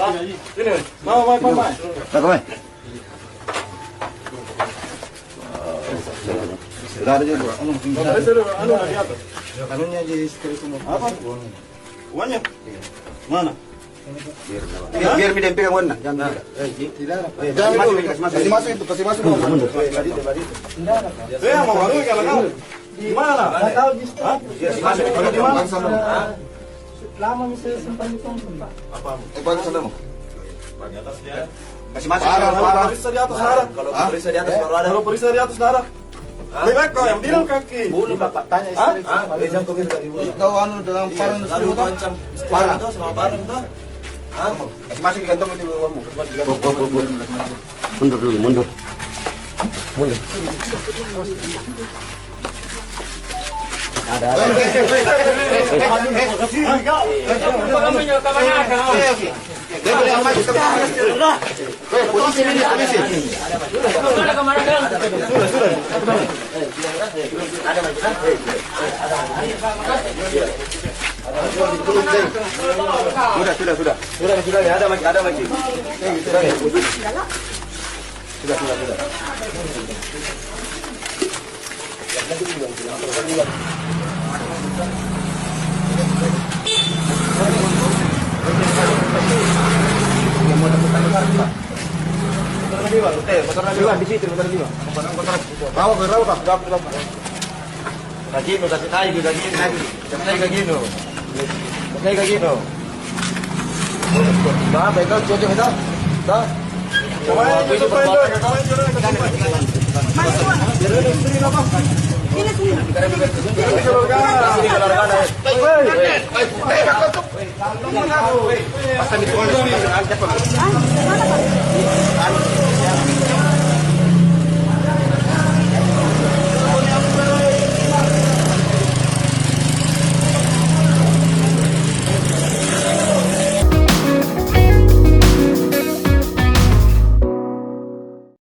Ini, mau. Kamay. Sudah ada juga. Ano lagi atas? Ano niya di security mo? Apa? Uangnya? Mana? Biar mi demping ang Jangan kasih masuk dulu. Saya mau baru kalau kau. Di mana? Nggak tahu di situ. Kasih masuk. Kalau di mana sana? Lama misalnya sempat ditunggu, Pak. Apa? Bagi sana mo. Di atasnya. Kasih masuk. Kalau periksa di atas darah. Kalau periksa di atas baru ada. Kalau periksa di atas darah. Lebih baik kau yang bilang kaki. Boleh Bapak tanya istri. Jam kau dari ibu. Ikaw ano dalam parang Lalu nasulo kau ka? ancam parang itu sama parang itu. Kasih masuk di kantong itu uang mo. Mundur dulu, mundur. Polisi ini, polisi. Sudah ya, ada lagi. Sudah. Rawa ka. Gagino, gagino. Ba, ikaw jojo ito. Ito. Kamayan nyo sa pwede. Kamayan nyo rin. Basta